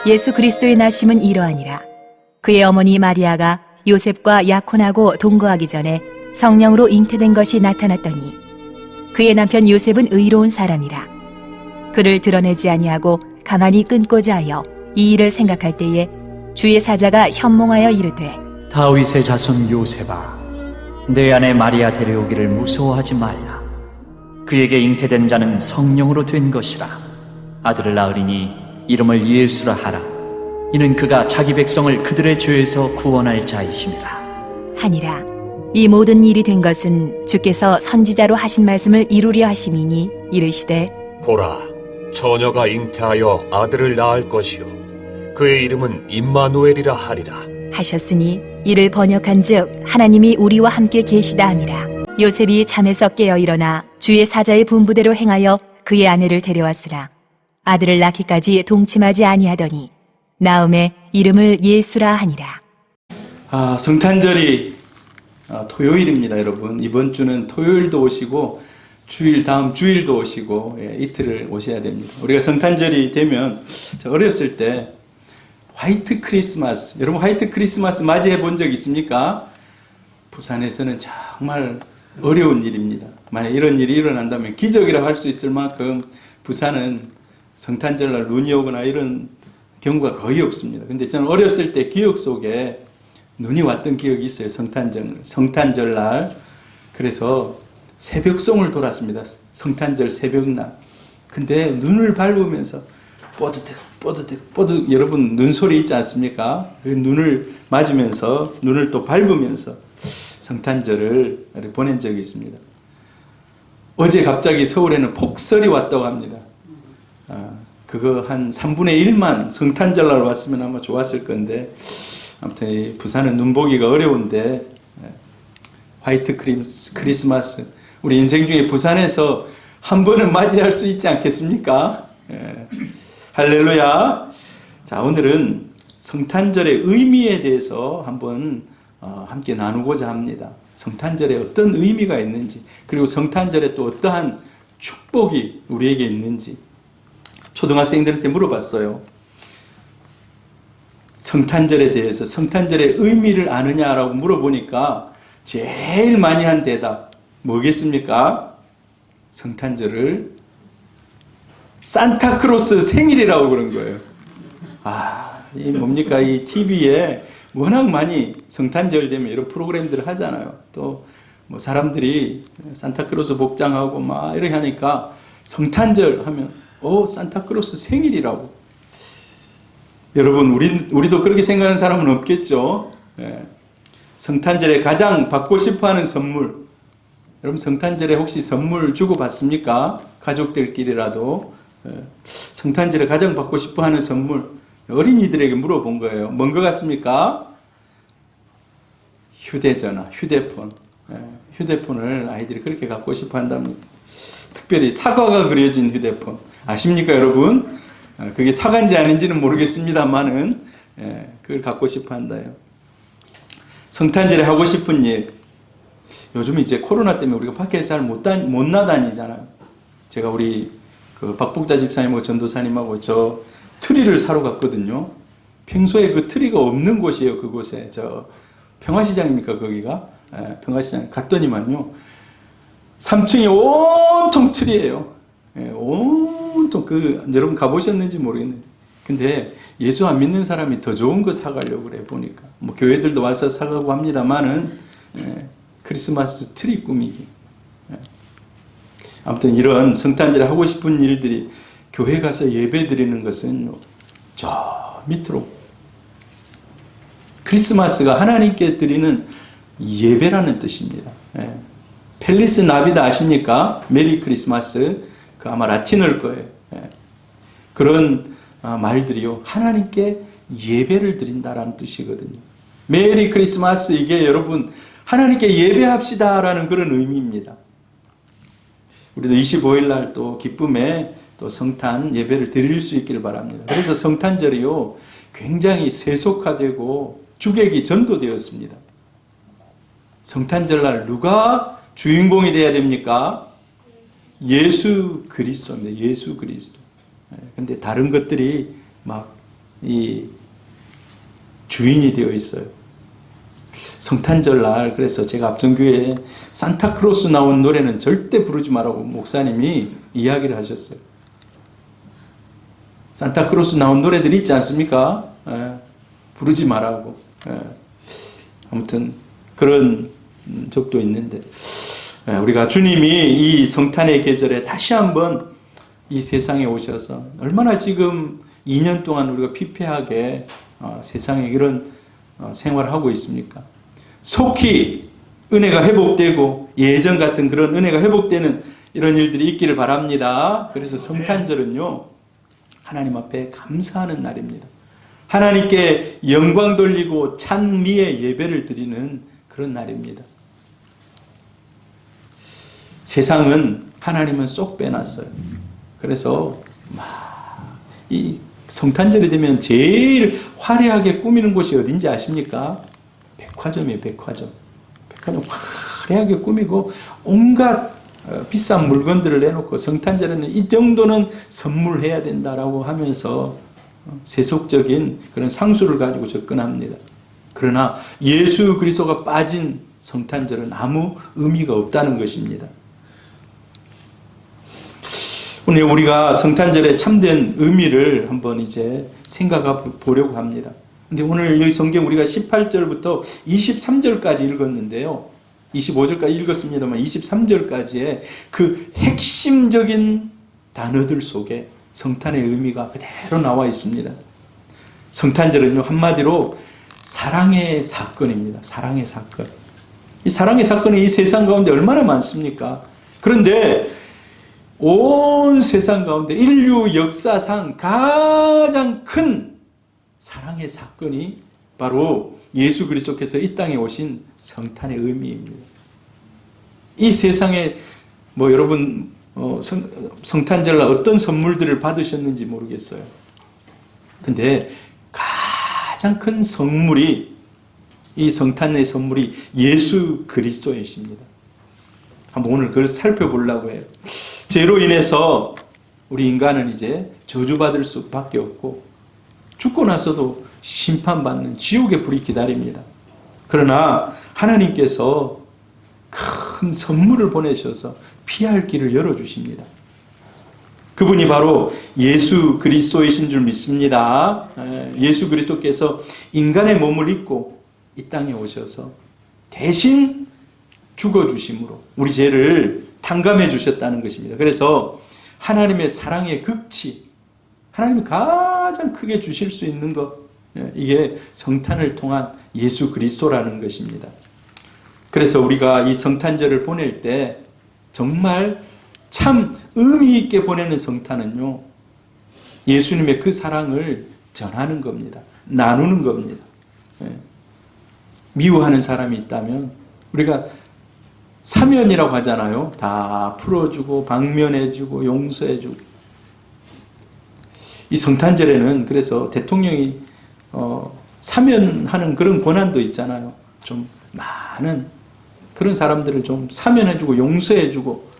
예수 그리스도의 나심은 이러하니라. 그의 어머니 마리아가 요셉과 약혼하고 동거하기 전에 성령으로 잉태된 것이 나타났더니 그의 남편 요셉은 의로운 사람이라. 그를 드러내지 아니하고 가만히 끊고자 하여 이 일을 생각할 때에 주의 사자가 현몽하여 이르되 다윗의 자손 요셉아, 내 아내 마리아 데려오기를 무서워하지 말라. 그에게 잉태된 자는 성령으로 된 것이라. 아들을 낳으리니 이름을 예수라 하라. 이는 그가 자기 백성을 그들의 죄에서 구원할 자이심이라 하니라. 이 모든 일이 된 것은 주께서 선지자로 하신 말씀을 이루려 하심이니 이르시되 보라, 처녀가 잉태하여 아들을 낳을 것이요 그의 이름은 임마누엘이라 하리라. 하셨으니 이를 번역한즉 하나님이 우리와 함께 계시다 함이라. 요셉이 잠에서 깨어 일어나 주의 사자의 분부대로 행하여 그의 아내를 데려왔으나 아들을 낳기까지 동침하지 아니하더니 나음에 이름을 예수라 하니라. 성탄절이 토요일입니다, 여러분. 이번 주는 토요일도 오시고 다음 주일도 오시고 이틀을 오셔야 됩니다. 우리가 성탄절이 되면 어렸을 때 화이트 크리스마스, 여러분 화이트 크리스마스 맞이해 본 적 있습니까? 부산에서는 정말 어려운 일입니다. 만약 이런 일이 일어난다면 기적이라고 할 수 있을 만큼 부산은 성탄절날 눈이 오거나 이런 경우가 거의 없습니다. 근데 저는 어렸을 때 기억 속에 눈이 왔던 기억이 있어요. 성탄절날. 그래서 새벽송을 돌았습니다. 성탄절 새벽날. 근데 눈을 밟으면서 뽀드득 여러분 눈소리 있지 않습니까? 그 눈을 맞으면서 눈을 또 밟으면서 성탄절을 보낸 적이 있습니다. 어제 갑자기 서울에는 폭설이 왔다고 합니다. 그거 한 3분의 1만 성탄절날 왔으면 아마 좋았을 건데 아무튼 부산은 눈 보기가 어려운데 화이트 크리스마스 우리 인생 중에 부산에서 한 번은 맞이할 수 있지 않겠습니까? 할렐루야. 자, 오늘은 성탄절의 의미에 대해서 한번 함께 나누고자 합니다. 성탄절에 어떤 의미가 있는지, 그리고 성탄절에 또 어떠한 축복이 우리에게 있는지 초등학생들한테 물어봤어요. 성탄절에 대해서 성탄절의 의미를 아느냐라고 물어보니까 제일 많이 한 대답 뭐겠습니까? 성탄절을 산타크로스 생일이라고 그런 거예요. 이 뭡니까? 이 TV에 워낙 많이 성탄절 되면 이런 프로그램들을 하잖아요. 또 뭐 사람들이 산타크로스 복장하고 막 이렇게 하니까 성탄절 하면 산타크로스 생일이라고. 여러분 우리도 그렇게 생각하는 사람은 없겠죠. 성탄절에 가장 받고 싶어하는 선물. 여러분 성탄절에 혹시 선물 주고 받습니까? 가족들끼리라도. 성탄절에 가장 받고 싶어하는 선물 어린이들에게 물어본 거예요. 뭔 것 같습니까? 휴대전화, 휴대폰. 휴대폰을 아이들이 그렇게 갖고 싶어 한답니다. 특별히 사과가 그려진 휴대폰. 아십니까 여러분? 그게 사과인지 아닌지는 모르겠습니다만은 그걸 갖고 싶어 한다요. 성탄절에 하고 싶은 일. 요즘 이제 코로나 때문에 우리가 밖에 잘 못 나다니잖아요. 제가 우리 박복자 집사님하고 전도사님하고 저 트리를 사러 갔거든요. 평소에 그 트리가 없는 곳이에요. 그곳에 평화시장입니까 거기가? 평화시장 갔더니만요 3층이 온통 트리예요. 온통 여러분 가보셨는지 모르겠는데 근데 예수 안 믿는 사람이 더 좋은 거 사가려고 그래 보니까 뭐 교회들도 와서 사가고 합니다만은 크리스마스 트리 꾸미기. 아무튼 이런 성탄절에 하고 싶은 일들이 교회 가서 예배 드리는 것은 저 밑으로 크리스마스가 하나님께 드리는 예배라는 뜻입니다. 펠리스 나비다 아십니까? 메리 크리스마스. 그 아마 라틴어일 거예요. 그런 말들이요. 하나님께 예배를 드린다라는 뜻이거든요. 메리 크리스마스 이게 여러분 하나님께 예배합시다라는 그런 의미입니다. 우리도 25일 날 또 기쁨에 또 성탄 예배를 드릴 수 있기를 바랍니다. 그래서 성탄절이요 굉장히 세속화되고 주객이 전도되었습니다. 성탄절날 누가 주인공이 되어야 됩니까? 예수 그리스도입니다. 예수 그리스도. 근데 다른 것들이 막 이 주인이 되어 있어요. 성탄절 날 그래서 제가 앞전교회에 산타크로스 나온 노래는 절대 부르지 말라고 목사님이 이야기를 하셨어요. 산타크로스 나온 노래들 있지 않습니까? 부르지 말라고. 아무튼 그런 적도 있는데 우리가 주님이 이 성탄의 계절에 다시 한번 이 세상에 오셔서 얼마나 지금 2년 동안 우리가 피폐하게 세상에 이런 생활을 하고 있습니까? 속히 은혜가 회복되고 예전 같은 그런 은혜가 회복되는 이런 일들이 있기를 바랍니다. 그래서 성탄절은요, 하나님 앞에 감사하는 날입니다. 하나님께 영광 돌리고 찬미의 예배를 드리는 그런 날입니다. 세상은 하나님은 쏙 빼놨어요. 그래서 이 성탄절이 되면 제일 화려하게 꾸미는 곳이 어딘지 아십니까? 백화점이에요. 백화점 화려하게 꾸미고 온갖 비싼 물건들을 내놓고 성탄절에는 이 정도는 선물해야 된다라고 하면서 세속적인 그런 상수를 가지고 접근합니다. 그러나 예수 그리스도가 빠진 성탄절은 아무 의미가 없다는 것입니다. 오늘 우리가 성탄절의 참된 의미를 한번 이제 생각해 보려고 합니다. 근데 오늘 이 성경 우리가 18절부터 23절까지 읽었는데요. 25절까지 읽었습니다만 23절까지의 그 핵심적인 단어들 속에 성탄의 의미가 그대로 나와 있습니다. 성탄절은요, 한마디로 사랑의 사건입니다. 사랑의 사건. 이 사랑의 사건이 이 세상 가운데 얼마나 많습니까? 그런데 온 세상 가운데 인류 역사상 가장 큰 사랑의 사건이 바로 예수 그리스도께서 이 땅에 오신 성탄의 의미입니다. 이 세상에 여러분 성탄절날 어떤 선물들을 받으셨는지 모르겠어요. 근데 가장 큰 선물이, 이 성탄의 선물이 예수 그리스도이십니다. 한번 오늘 그걸 살펴보려고 해요. 죄로 인해서 우리 인간은 이제 저주받을 수밖에 없고 죽고 나서도 심판받는 지옥의 불이 기다립니다. 그러나 하나님께서 큰 선물을 보내셔서 피할 길을 열어주십니다. 그분이 바로 예수 그리스도이신 줄 믿습니다. 예수 그리스도께서 인간의 몸을 입고 이 땅에 오셔서 대신 죽어주심으로 우리 죄를 탕감해 주셨다는 것입니다. 그래서 하나님의 사랑의 극치, 하나님이 가장 크게 주실 수 있는 것, 이게 성탄을 통한 예수 그리스도라는 것입니다. 그래서 우리가 이 성탄절을 보낼 때 정말 참 의미 있게 보내는 성탄은요, 예수님의 그 사랑을 전하는 겁니다. 나누는 겁니다. 미워하는 사람이 있다면 우리가 사면이라고 하잖아요. 다 풀어주고 방면해주고 용서해주고. 이 성탄절에는 그래서 대통령이 사면하는 그런 권한도 있잖아요. 좀 많은 그런 사람들을 좀 사면해주고 용서해주고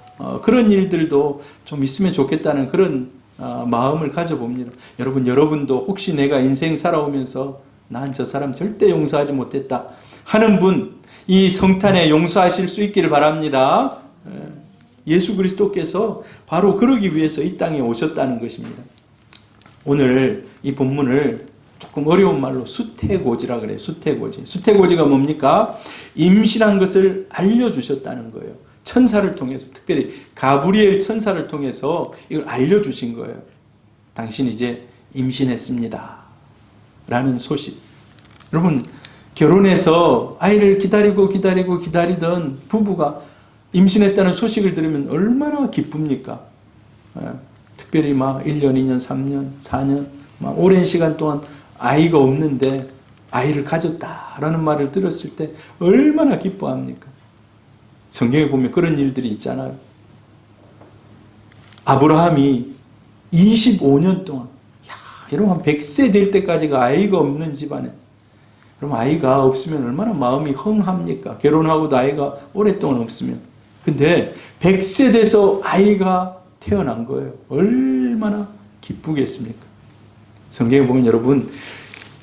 그런 일들도 좀 있으면 좋겠다는 그런 마음을 가져봅니다. 여러분도 혹시 내가 인생 살아오면서 난 저 사람 절대 용서하지 못했다 하는 분, 이 성탄에 용서하실 수 있기를 바랍니다. 예수 그리스도께서 바로 그러기 위해서 이 땅에 오셨다는 것입니다. 오늘 이 본문을 조금 어려운 말로 수태고지라 그래요. 수태고지. 수태고지가 뭡니까? 임신한 것을 알려주셨다는 거예요. 천사를 통해서, 특별히 가브리엘 천사를 통해서 이걸 알려주신 거예요. 당신 이제 임신했습니다. 라는 소식. 여러분, 결혼해서 아이를 기다리던 부부가 임신했다는 소식을 들으면 얼마나 기쁩니까? 특별히 1년, 2년, 3년, 4년, 오랜 시간 동안 아이가 없는데 아이를 가졌다라는 말을 들었을 때 얼마나 기뻐합니까? 성경에 보면 그런 일들이 있잖아요. 아브라함이 25년 동안, 여러분 한 100세 될 때까지가 아이가 없는 집안에, 그럼 아이가 없으면 얼마나 마음이 헝합니까? 결혼하고도 아이가 오랫동안 없으면. 근데 100세 돼서 아이가 태어난 거예요. 얼마나 기쁘겠습니까? 성경에 보면 여러분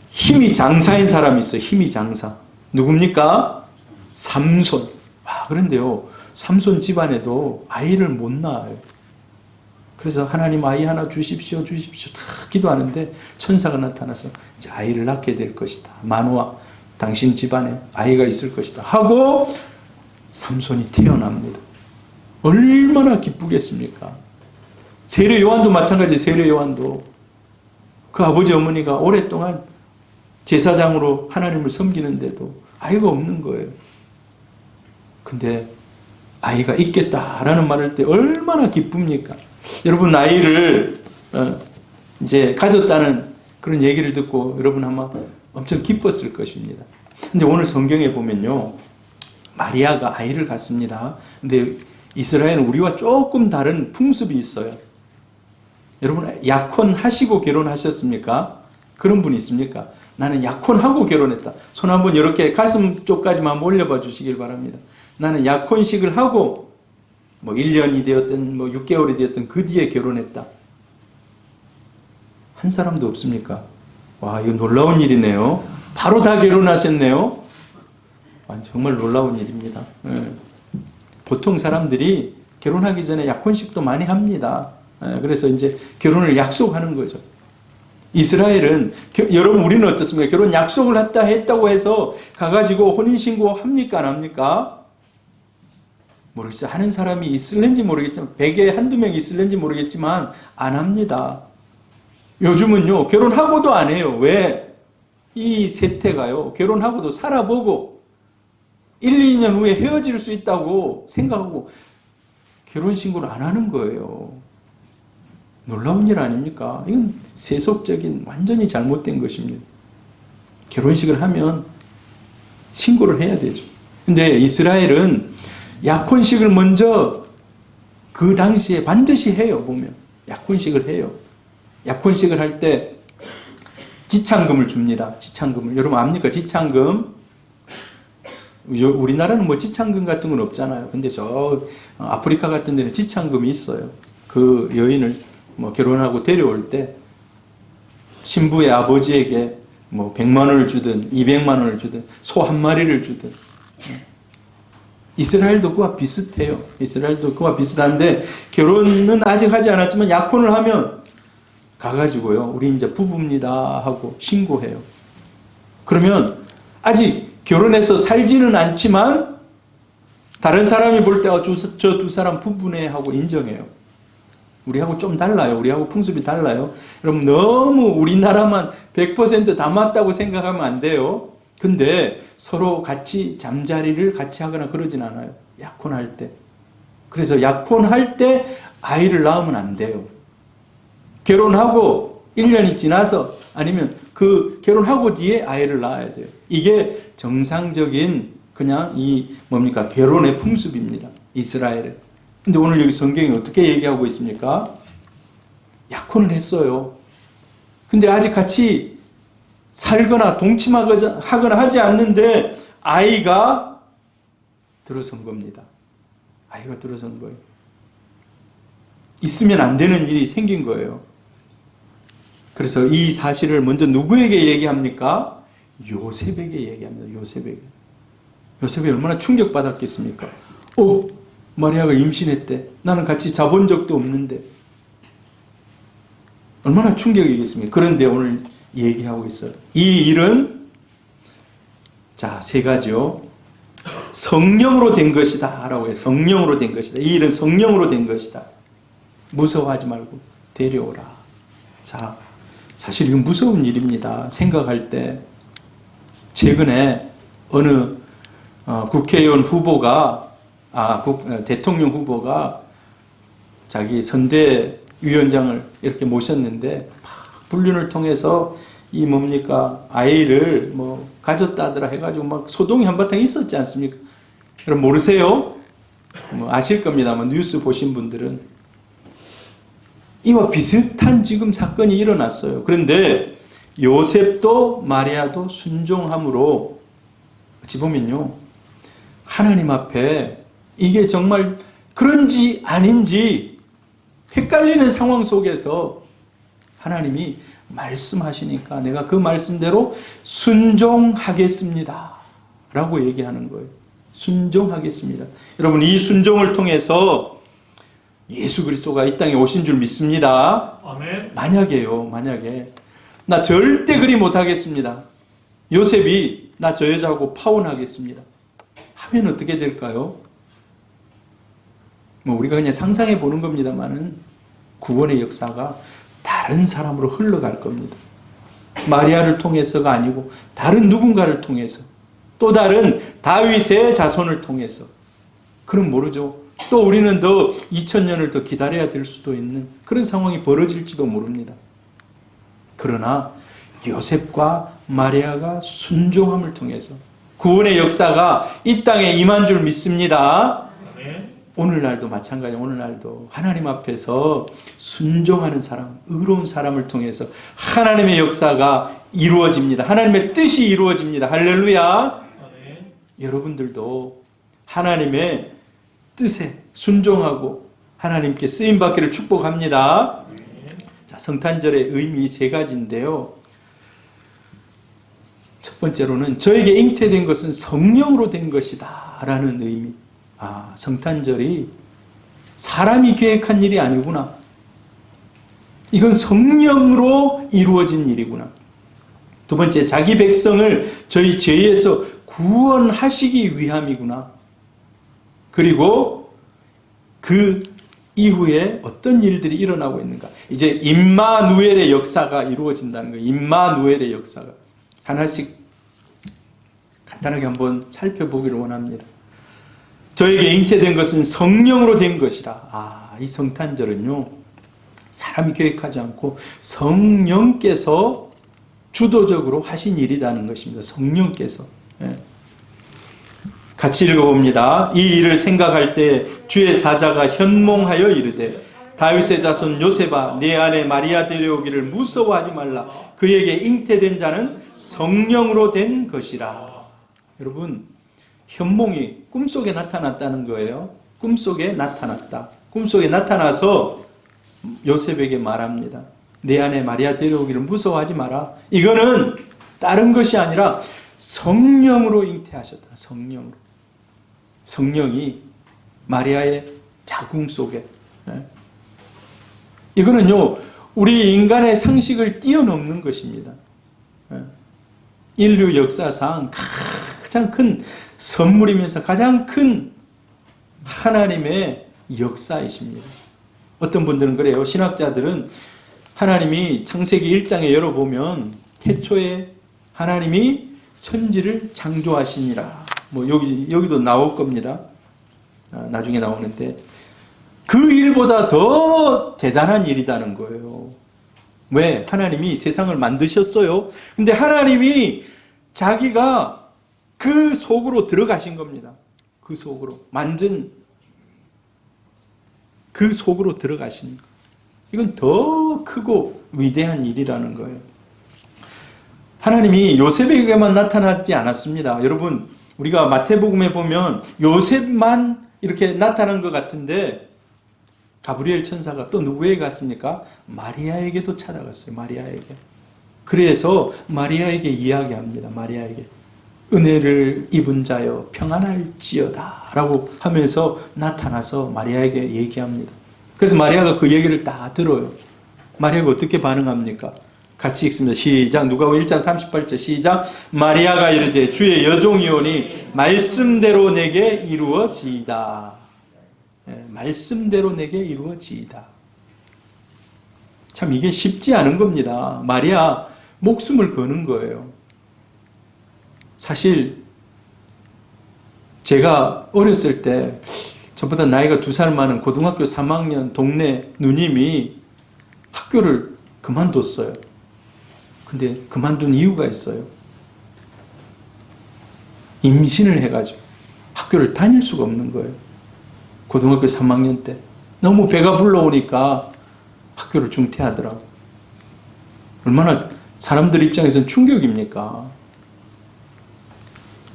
힘이 장사인 사람이 있어요. 힘이 장사. 누굽니까? 삼손. 그런데요, 삼손 집안에도 아이를 못 낳아요. 그래서 하나님 아이 하나 주십시오, 주십시오 다 기도하는데 천사가 나타나서 이제 아이를 낳게 될 것이다. 마노아, 당신 집안에 아이가 있을 것이다 하고 삼손이 태어납니다. 얼마나 기쁘겠습니까? 세례 요한도 마찬가지. 세례 요한도 그 아버지 어머니가 오랫동안 제사장으로 하나님을 섬기는데도 아이가 없는 거예요. 근데 아이가 있겠다라는 말을 할 때 얼마나 기쁩니까? 여러분 아이를 이제 가졌다는 그런 얘기를 듣고 여러분 아마 엄청 기뻤을 것입니다. 근데 오늘 성경에 보면요, 마리아가 아이를 갖습니다. 근데 이스라엘은 우리와 조금 다른 풍습이 있어요. 여러분 약혼하시고 결혼하셨습니까? 그런 분이 있습니까? 나는 약혼하고 결혼했다. 손 한번 이렇게 가슴 쪽까지만 올려봐 주시길 바랍니다. 나는 약혼식을 하고 뭐 1년이 되었든 뭐 6개월이 되었든 그 뒤에 결혼했다. 한 사람도 없습니까? 와, 이거 놀라운 일이네요. 바로 다 결혼하셨네요. 정말 놀라운 일입니다. 보통 사람들이 결혼하기 전에 약혼식도 많이 합니다. 그래서 이제 결혼을 약속하는 거죠. 이스라엘은 여러분 우리는 어떻습니까? 결혼 약속을 했다고 해서 가가지고 혼인신고 합니까? 안 합니까? 모르겠어요. 하는 사람이 있을는지 모르겠지만 100에 한두 명 있을는지 모르겠지만 안 합니다. 요즘은요 결혼하고도 안 해요. 왜? 이 세태가요 결혼하고도 살아보고 1, 2년 후에 헤어질 수 있다고 생각하고 결혼신고를 안 하는 거예요. 놀라운 일 아닙니까? 이건 세속적인 완전히 잘못된 것입니다. 결혼식을 하면 신고를 해야 되죠. 근데 이스라엘은 약혼식을 먼저 그 당시에 반드시 해요. 보면 약혼식을 해요. 약혼식을 할 때 지창금을 줍니다. 지창금을. 여러분 압니까? 지창금. 우리나라는 뭐 지창금 같은 건 없잖아요. 근데 저 아프리카 같은 데는 지창금이 있어요. 그 여인을 뭐 결혼하고 데려올 때 신부의 아버지에게 뭐 100만 원을 주든 200만 원을 주든 소 한 마리를 주든. 이스라엘도 그와 비슷해요. 이스라엘도 그와 비슷한데 결혼은 아직 하지 않았지만 약혼을 하면 가가지고요. 우리 이제 부부입니다 하고 신고해요. 그러면 아직 결혼해서 살지는 않지만 다른 사람이 볼 때 저 두 사람 부부네 하고 인정해요. 우리하고 좀 달라요. 우리하고 풍습이 달라요. 여러분 너무 우리나라만 100% 다 맞다고 생각하면 안 돼요. 근데 서로 같이 잠자리를 같이 하거나 그러진 않아요. 약혼할 때. 그래서 약혼할 때 아이를 낳으면 안 돼요. 결혼하고 1년이 지나서 아니면 그 결혼하고 뒤에 아이를 낳아야 돼요. 이게 정상적인 그냥 이 뭡니까? 결혼의 풍습입니다. 이스라엘에. 근데 오늘 여기 성경이 어떻게 얘기하고 있습니까? 약혼을 했어요. 근데 아직 같이 살거나 동침하거나 하지 않는데 아이가 들어선 겁니다. 아이가 들어선 거예요. 있으면 안 되는 일이 생긴 거예요. 그래서 이 사실을 먼저 누구에게 얘기합니까? 요셉에게 얘기합니다. 요셉에게. 요셉이 얼마나 충격받았겠습니까? 마리아가 임신했대. 나는 같이 자본 적도 없는데. 얼마나 충격이겠습니까? 그런데 오늘 얘기하고 있어요. 이 일은 자, 세 가지요. 성령으로 된 것이다 라고 해요. 성령으로 된 것이다. 이 일은 성령으로 된 것이다. 무서워하지 말고 데려오라. 자, 사실 이건 무서운 일입니다. 생각할 때 최근에 어느 국회의원 후보가 대통령 후보가 자기 선대위원장을 이렇게 모셨는데 불륜을 통해서 이 뭡니까 아이를 뭐 가졌다더라 해가지고 막 소동이 한바탕 있었지 않습니까? 여러분 모르세요? 뭐 아실 겁니다만 뉴스 보신 분들은 이와 비슷한 지금 사건이 일어났어요. 그런데 요셉도 마리아도 순종함으로 어찌 보면요 하나님 앞에 이게 정말 그런지 아닌지 헷갈리는 상황 속에서 하나님이 말씀하시니까 내가 그 말씀대로 순종하겠습니다 라고 얘기하는 거예요. 순종하겠습니다. 여러분, 이 순종을 통해서 예수 그리스도가 이 땅에 오신 줄 믿습니다. 아멘. 만약에 나 절대 그리 못하겠습니다. 요셉이 나 저 여자하고 파혼하겠습니다 하면 어떻게 될까요? 뭐 우리가 그냥 상상해 보는 겁니다만은 구원의 역사가 다른 사람으로 흘러갈 겁니다. 마리아를 통해서가 아니고 다른 누군가를 통해서, 또 다른 다윗의 자손을 통해서. 그럼 모르죠. 또 우리는 더 2000년을 더 기다려야 될 수도 있는 그런 상황이 벌어질지도 모릅니다. 그러나 요셉과 마리아가 순종함을 통해서 구원의 역사가 이 땅에 임한 줄 믿습니다. 아멘. 오늘날도 마찬가지. 오늘날도 하나님 앞에서 순종하는 사람, 의로운 사람을 통해서 하나님의 역사가 이루어집니다. 하나님의 뜻이 이루어집니다. 할렐루야. 아멘. 여러분들도 하나님의 뜻에 순종하고 하나님께 쓰임받기를 축복합니다. 자, 성탄절의 의미 세 가지인데요. 첫 번째로는 저에게 잉태된 것은 성령으로 된 것이다 라는 의미. 성탄절이 사람이 계획한 일이 아니구나. 이건 성령으로 이루어진 일이구나. 두 번째, 자기 백성을 저희 죄에서 구원하시기 위함이구나. 그리고 그 이후에 어떤 일들이 일어나고 있는가. 이제 임마누엘의 역사가 이루어진다는 거예요. 임마누엘의 역사가. 하나씩 간단하게 한번 살펴보기를 원합니다. 저에게 잉태된 것은 성령으로 된 것이라. 이 성탄절은요, 사람이 계획하지 않고 성령께서 주도적으로 하신 일이라는 것입니다. 성령께서. 같이 읽어봅니다. 이 일을 생각할 때 주의 사자가 현몽하여 이르되 다윗의 자손 요셉아, 내 아내 마리아 데려오기를 무서워하지 말라. 그에게 잉태된 자는 성령으로 된 것이라. 여러분, 현몽이 꿈속에 나타났다는 거예요. 꿈속에 나타났다. 꿈속에 나타나서 요셉에게 말합니다. 내 아내 마리아 데려오기를 무서워하지 마라. 이거는 다른 것이 아니라 성령으로 잉태하셨다. 성령으로. 성령이 마리아의 자궁 속에. 이거는요, 우리 인간의 상식을 뛰어넘는 것입니다. 인류 역사상 가장 큰 선물이면서 가장 큰 하나님의 역사이십니다. 어떤 분들은 그래요. 신학자들은 하나님이 창세기 1장에 열어보면 태초에 하나님이 천지를 창조하시니라. 뭐 여기도 나올 겁니다. 나중에 나오는데 그 일보다 더 대단한 일이라는 거예요. 왜? 하나님이 세상을 만드셨어요. 근데 하나님이 자기가 그 속으로 들어가신 겁니다. 그 속으로. 만든 그 속으로 들어가신 거. 이건 더 크고 위대한 일이라는 거예요. 하나님이 요셉에게만 나타나지 않았습니다. 여러분, 우리가 마태복음에 보면 요셉만 이렇게 나타난 것 같은데 가브리엘 천사가 또 누구에게 갔습니까? 마리아에게도 찾아갔어요. 마리아에게. 그래서 마리아에게 이야기합니다. 마리아에게. 은혜를 입은 자여 평안할지어다 라고 하면서 나타나서 마리아에게 얘기합니다. 그래서 마리아가 그 얘기를 다 들어요. 마리아가 어떻게 반응합니까? 같이 읽습니다. 시작. 누가복음 1장 38절 시작. 마리아가 이르되 주의 여종이오니 말씀대로 내게 이루어지이다. 말씀대로 내게 이루어지이다. 참 이게 쉽지 않은 겁니다. 마리아 목숨을 거는 거예요. 사실 제가 어렸을 때 저보다 나이가 2살 많은 고등학교 3학년 동네 누님이 학교를 그만뒀어요. 근데 그만둔 이유가 있어요. 임신을 해가지고 학교를 다닐 수가 없는 거예요. 고등학교 3학년 때. 너무 배가 불러오니까 학교를 중퇴하더라고요. 얼마나 사람들 입장에서는 충격입니까?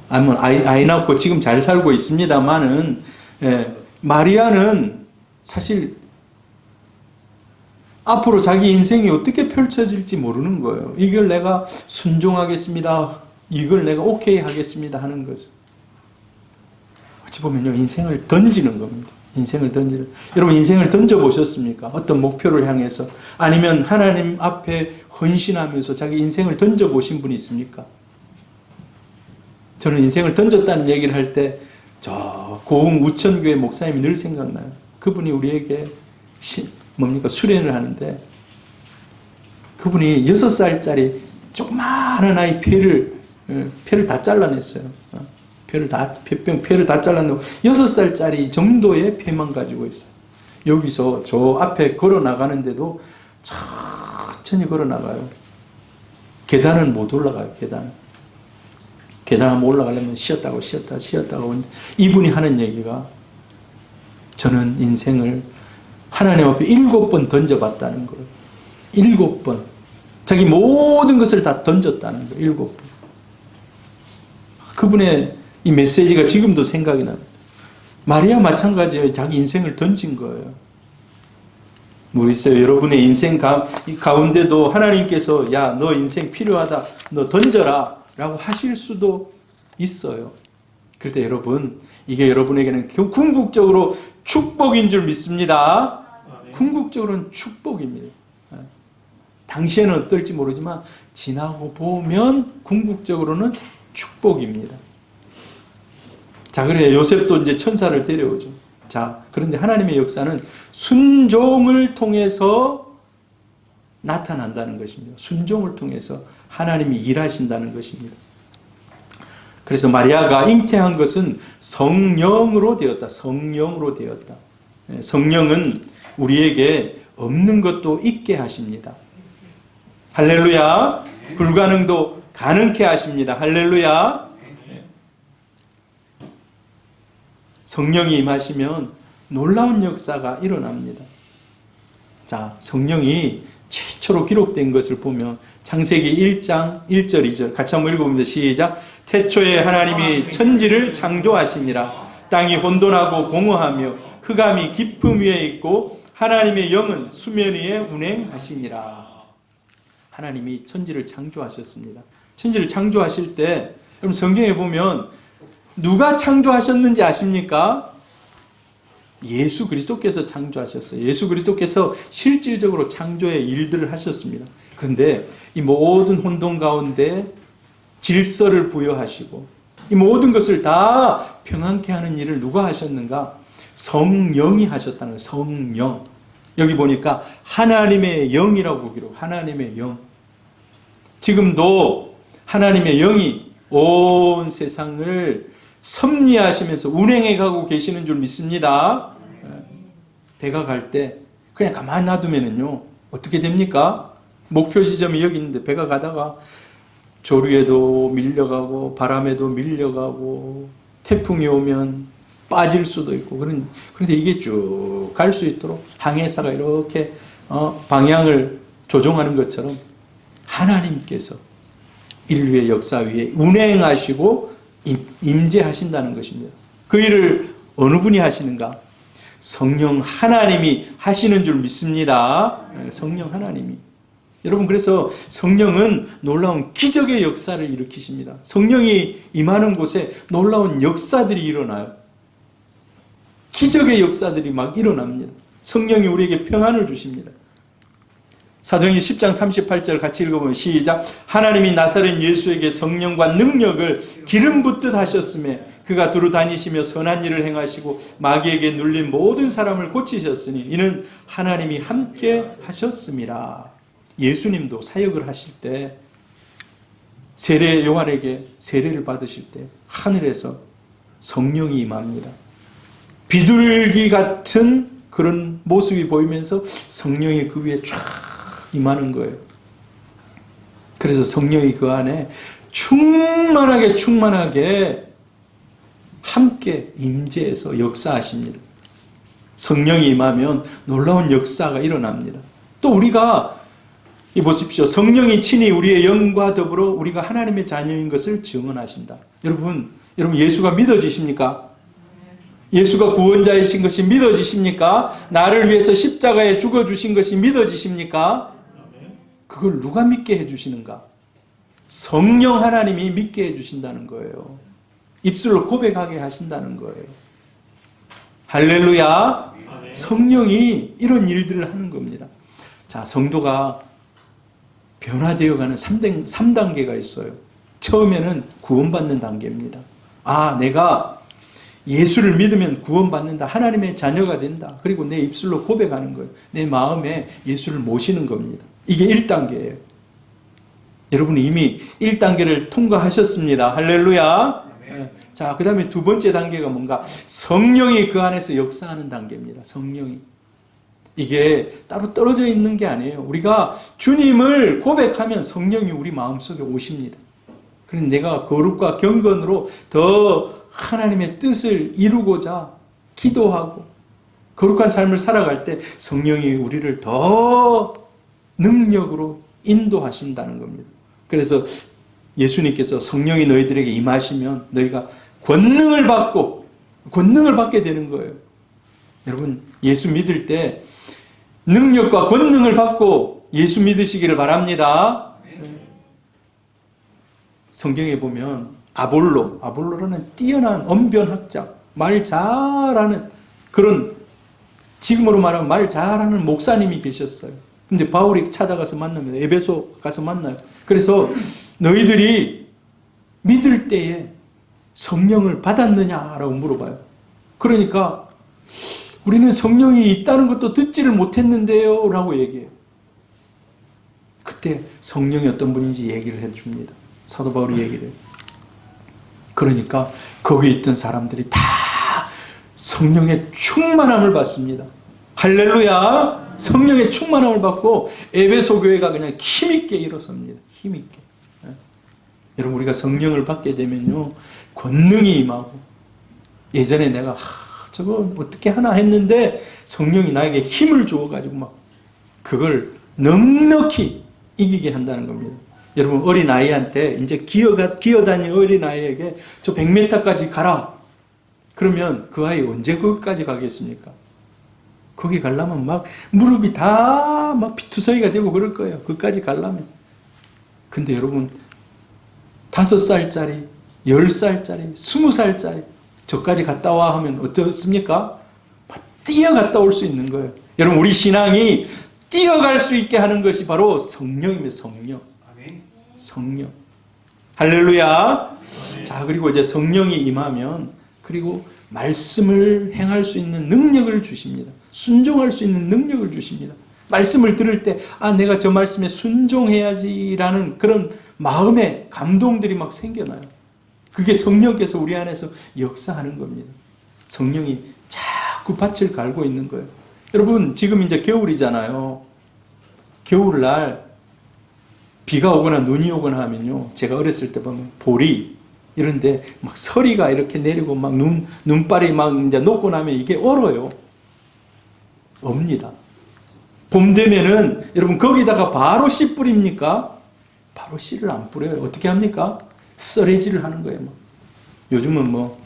아이 낳고 지금 잘 살고 있습니다만은, 마리아는 사실 앞으로 자기 인생이 어떻게 펼쳐질지 모르는 거예요. 이걸 내가 순종하겠습니다. 이걸 내가 오케이 하겠습니다 하는 것은 어찌 보면요, 인생을 던지는 겁니다. 인생을 던지는. 여러분, 인생을 던져보셨습니까? 어떤 목표를 향해서, 아니면 하나님 앞에 헌신하면서 자기 인생을 던져보신 분이 있습니까? 저는 인생을 던졌다는 얘기를 할 때 저 고흥 우천교회 목사님이 늘 생각나요. 그분이 우리에게 수련을 하는데, 그분이 6살짜리 조그마한 아이 폐를 다 잘라냈어요. 폐를 다 잘라내고 6살짜리 정도의 폐만 가지고 있어요. 여기서 저 앞에 걸어 나가는데도 천천히 걸어 나가요. 계단은 못 올라가요. 계단 한번 올라가려면 쉬었다가 오는데, 이분이 하는 얘기가, 저는 인생을 하나님 앞에 7번 던져봤다는 거예요. 7번. 자기 모든 것을 다 던졌다는 거예요. 7번. 그분의 이 메시지가 지금도 생각이 납니다. 마리아 마찬가지예요. 자기 인생을 던진 거예요. 모르겠어요. 여러분의 인생 가운데도 하나님께서 야, 너 인생 필요하다. 너 던져라. 라고 하실 수도 있어요. 그럴 때 여러분, 이게 여러분에게는 궁극적으로 축복인 줄 믿습니다. 궁극적으로는 축복입니다. 당시에는 어떨지 모르지만 지나고 보면 궁극적으로는 축복입니다. 자, 그래 요셉도 이제 천사를 데려오죠. 자, 그런데 하나님의 역사는 순종을 통해서 나타난다는 것입니다. 순종을 통해서 하나님이 일하신다는 것입니다. 그래서 마리아가 잉태한 것은 성령으로 되었다. 성령으로 되었다. 성령은 우리에게 없는 것도 있게 하십니다. 할렐루야. 불가능도 가능케 하십니다. 할렐루야. 성령이 임하시면 놀라운 역사가 일어납니다. 자, 성령이 최초로 기록된 것을 보면 창세기 1장 1절 2절 같이 한번 읽어봅니다. 시작. 태초에 하나님이 천지를 창조하시니라. 땅이 혼돈하고 공허하며 흑암이 깊음 위에 있고 하나님의 영은 수면 위에 운행하시니라. 하나님이 천지를 창조하셨습니다. 천지를 창조하실 때 여러분 성경에 보면 누가 창조하셨는지 아십니까? 예수 그리스도께서 창조하셨어요. 예수 그리스도께서 실질적으로 창조의 일들을 하셨습니다. 그런데 이 모든 혼돈 가운데 질서를 부여하시고 이 모든 것을 다 평안케 하는 일을 누가 하셨는가? 성령이 하셨다는 거예요. 성령. 여기 보니까 하나님의 영이라고 기록. 하나님의 영. 지금도 하나님의 영이 온 세상을 섭리하시면서 운행해 가고 계시는 줄 믿습니다. 배가 갈 때 그냥 가만히 놔두면은요 어떻게 됩니까? 목표 지점이 여기 있는데 배가 가다가 조류에도 밀려가고 바람에도 밀려가고 태풍이 오면 빠질 수도 있고 그런데 이게 쭉 갈 수 있도록 항해사가 이렇게 방향을 조종하는 것처럼 하나님께서 인류의 역사 위에 운행하시고 임재하신다는 것입니다. 그 일을 어느 분이 하시는가? 성령 하나님이 하시는 줄 믿습니다. 성령 하나님이. 여러분, 그래서 성령은 놀라운 기적의 역사를 일으키십니다. 성령이 임하는 곳에 놀라운 역사들이 일어나요. 기적의 역사들이 막 일어납니다. 성령이 우리에게 평안을 주십니다. 사도행전 10장 38절 같이 읽어보면 시작. 하나님이 나사렛 예수에게 성령과 능력을 기름 붓듯 하셨으며 그가 두루 다니시며 선한 일을 행하시고 마귀에게 눌린 모든 사람을 고치셨으니 이는 하나님이 함께 하셨음이라. 예수님도 사역을 하실 때 세례 요한에게 세례를 받으실 때 하늘에서 성령이 임합니다. 비둘기 같은 그런 모습이 보이면서 성령이 그 위에 쫙 임하는 거예요. 그래서 성령이 그 안에 충만하게 함께 임재해서 역사하십니다. 성령이 임하면 놀라운 역사가 일어납니다. 또 우리가 이 보십시오. 성령이 친히 우리의 영과 더불어 우리가 하나님의 자녀인 것을 증언하신다. 여러분 예수가 믿어지십니까? 예수가 구원자이신 것이 믿어지십니까? 나를 위해서 십자가에 죽어주신 것이 믿어지십니까? 그걸 누가 믿게 해주시는가? 성령 하나님이 믿게 해주신다는 거예요. 입술로 고백하게 하신다는 거예요. 할렐루야. 성령이 이런 일들을 하는 겁니다. 자, 성도가 변화되어가는 3단계가 있어요. 처음에는 구원받는 단계입니다. 아, 내가 예수를 믿으면 구원받는다. 하나님의 자녀가 된다. 그리고 내 입술로 고백하는 거예요. 내 마음에 예수를 모시는 겁니다. 이게 1단계예요. 여러분이 이미 1단계를 통과하셨습니다. 할렐루야. 자, 그 다음에 두 번째 단계가 뭔가? 성령이 그 안에서 역사하는 단계입니다. 성령이. 이게 따로 떨어져 있는 게 아니에요. 우리가 주님을 고백하면 성령이 우리 마음속에 오십니다. 그래서 내가 거룩과 경건으로 더 하나님의 뜻을 이루고자 기도하고 거룩한 삶을 살아갈 때 성령이 우리를 더 능력으로 인도하신다는 겁니다. 그래서 예수님께서 성령이 너희들에게 임하시면 너희가 권능을 받게 되는 거예요. 여러분, 예수 믿을 때 능력과 권능을 받고 예수 믿으시기를 바랍니다. 성경에 보면 아볼로라는 뛰어난 언변학자, 말 잘하는 그런, 지금으로 말하면 말 잘하는 목사님이 계셨어요. 근데 바울이 찾아가서 만납니다. 에베소 가서 만나요. 그래서 너희들이 믿을 때에 성령을 받았느냐라고 물어봐요. 그러니까 우리는 성령이 있다는 것도 듣지를 못했는데요 라고 얘기해요. 그때 성령이 어떤 분인지 얘기를 해줍니다. 사도 바울이 얘기를 해요. 그러니까 거기 있던 사람들이 다 성령의 충만함을 받습니다. 할렐루야. 성령의 충만함을 받고 에베소 교회가 그냥 힘있게 일어섭니다. 힘있게. 여러분, 우리가 성령을 받게 되면요, 권능이 임하고, 예전에 내가 저거 어떻게 하나 했는데 성령이 나에게 힘을 주어가지고 막 그걸 넉넉히 이기게 한다는 겁니다. 여러분, 어린아이한테 이제 기어다니는 어린아이에게 저 100m까지 가라. 그러면 그 아이 언제 거기까지 가겠습니까? 거기 가려면 막 무릎이 다 막 피투성이가 되고 그럴 거예요. 거기까지 가려면. 근데 여러분, 5살짜리, 10살짜리, 20살짜리 저까지 갔다 와 하면 어떻습니까? 막 뛰어갔다 올 수 있는 거예요. 여러분, 우리 신앙이 뛰어갈 수 있게 하는 것이 바로 성령입니다. 성령. 할렐루야. 자, 그리고 이제 성령이 임하면 그리고 말씀을 행할 수 있는 능력을 주십니다. 순종할 수 있는 능력을 주십니다. 말씀을 들을 때 내가 저 말씀에 순종해야지라는 그런 마음의 감동들이 막 생겨나요. 그게 성령께서 우리 안에서 역사하는 겁니다. 성령이 자꾸 밭을 갈고 있는 거예요. 여러분, 지금 이제 겨울이잖아요. 겨울날 비가 오거나 눈이 오거나 하면요, 제가 어렸을 때 보면 보리 이런데 막 서리가 이렇게 내리고 막 눈발이 막 이제 녹고 나면 이게 얼어요. 옵니다. 봄 되면은 여러분 거기다가 바로 씨 뿌립니까? 바로 씨를 안 뿌려요. 어떻게 합니까? 썰해질을 하는 거예요. 요즘은 뭐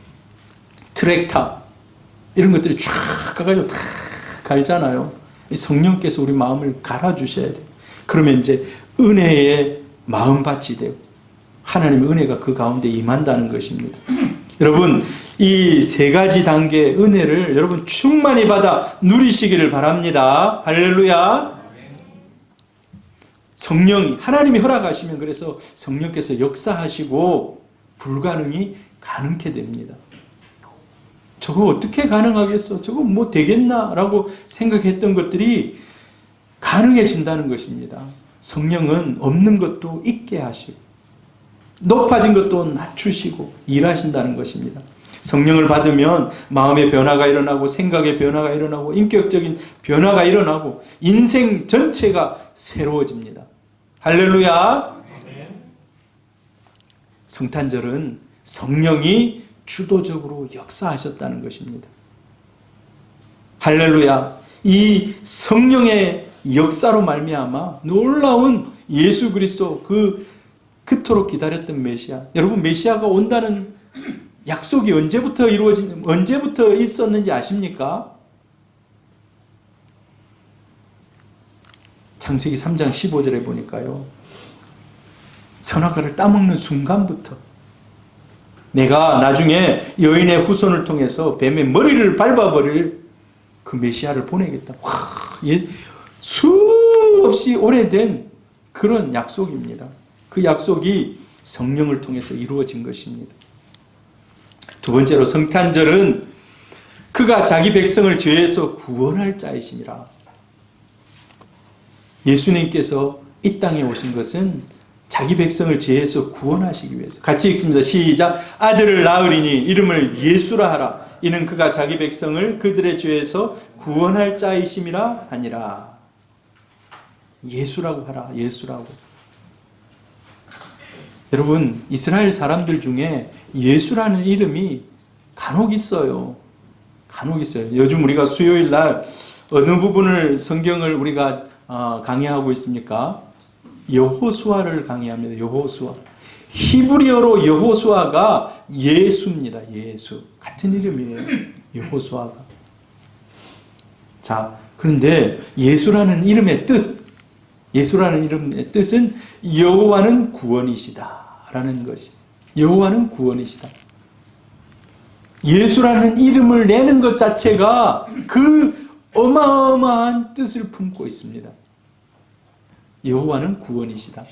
트랙터 이런 것들이 쫙 가가지고 다 갈잖아요. 성령께서 우리 마음을 갈아주셔야 돼요. 그러면 이제 은혜의 마음밭이 되고 하나님의 은혜가 그 가운데 임한다는 것입니다. 여러분, 이 3가지 단계의 은혜를 여러분 충만히 받아 누리시기를 바랍니다. 할렐루야. 성령이, 하나님이 허락하시면 그래서 성령께서 역사하시고 불가능이 가능케 됩니다. 저거 어떻게 가능하겠어? 저거 뭐 되겠나? 라고 생각했던 것들이 가능해진다는 것입니다. 성령은 없는 것도 있게 하시고 높아진 것도 낮추시고 일하신다는 것입니다. 성령을 받으면 마음의 변화가 일어나고 생각의 변화가 일어나고 인격적인 변화가 일어나고 인생 전체가 새로워집니다. 할렐루야. 성탄절은 성령이 주도적으로 역사하셨다는 것입니다. 할렐루야. 이 성령의 역사로 말미암아 놀라운 예수 그리스도 그토록 기다렸던 메시아. 여러분, 메시아가 온다는 약속이 언제부터 있었는지 아십니까? 창세기 3장 15절에 보니까요. 선악과를 따먹는 순간부터 내가 나중에 여인의 후손을 통해서 뱀의 머리를 밟아버릴 그 메시아를 보내겠다. 와, 수없이 오래된 그런 약속입니다. 그 약속이 성령을 통해서 이루어진 것입니다. 두 번째로 성탄절은 그가 자기 백성을 죄에서 구원할 자이심이라. 예수님께서 이 땅에 오신 것은 자기 백성을 죄에서 구원하시기 위해서. 같이 읽습니다. 시작. 아들을 낳으리니 이름을 예수라 하라. 이는 그가 자기 백성을 그들의 죄에서 구원할 자이심이라 하니라. 예수라고 하라. 예수라고. 여러분, 이스라엘 사람들 중에 예수라는 이름이 간혹 있어요. 간혹 있어요. 요즘 우리가 수요일 날 어느 부분을 성경을 우리가 강의하고 있습니까? 여호수아를 강의합니다. 여호수아. 히브리어로 여호수아가 예수입니다. 예수. 같은 이름이에요. 여호수아가. 자, 그런데 예수라는 이름의 뜻은 여호와는 구원이시다라는 것이. 여호와는 구원이시다. 예수라는 이름을 내는 것 자체가 그 어마어마한 뜻을 품고 있습니다. 여호와는 구원이시다.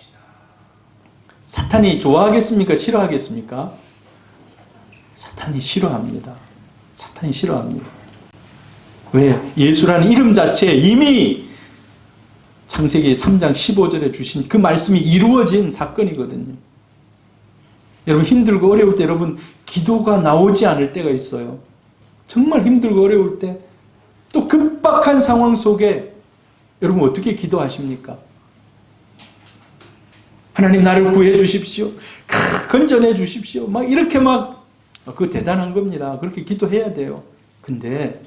사탄이 좋아하겠습니까? 싫어하겠습니까? 사탄이 싫어합니다. 사탄이 싫어합니다. 왜? 예수라는 이름 자체에 이미 창세기 3장 15절에 주신 그 말씀이 이루어진 사건이거든요. 여러분, 힘들고 어려울 때 여러분 기도가 나오지 않을 때가 있어요. 정말 힘들고 어려울 때, 또 급박한 상황 속에 여러분 어떻게 기도하십니까? 하나님 나를 구해 주십시오. 건져내 주십시오. 막 이렇게 그거 대단한 겁니다. 그렇게 기도해야 돼요. 근데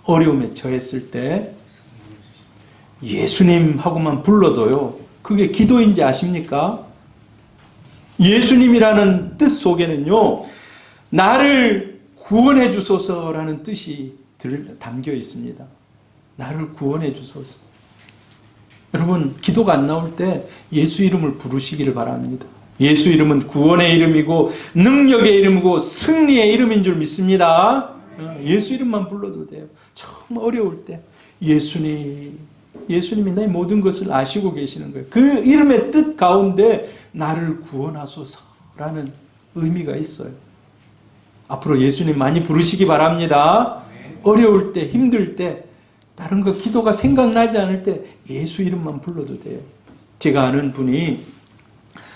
어려움에 처했을 때 예수님하고만 불러도요, 그게 기도인지 아십니까? 예수님이라는 뜻 속에는요, 나를 구원해 주소서라는 뜻이 담겨 있습니다. 나를 구원해 주소서. 여러분, 기도가 안 나올 때 예수 이름을 부르시기를 바랍니다. 예수 이름은 구원의 이름이고 능력의 이름이고 승리의 이름인 줄 믿습니다. 예수 이름만 불러도 돼요. 정말 어려울 때 예수님이 내 모든 것을 아시고 계시는 거예요. 그 이름의 뜻 가운데 나를 구원하소서라는 의미가 있어요. 앞으로 예수님 많이 부르시기 바랍니다. 어려울 때, 힘들 때, 다른 거 기도가 생각나지 않을 때 예수 이름만 불러도 돼요. 제가 아는 분이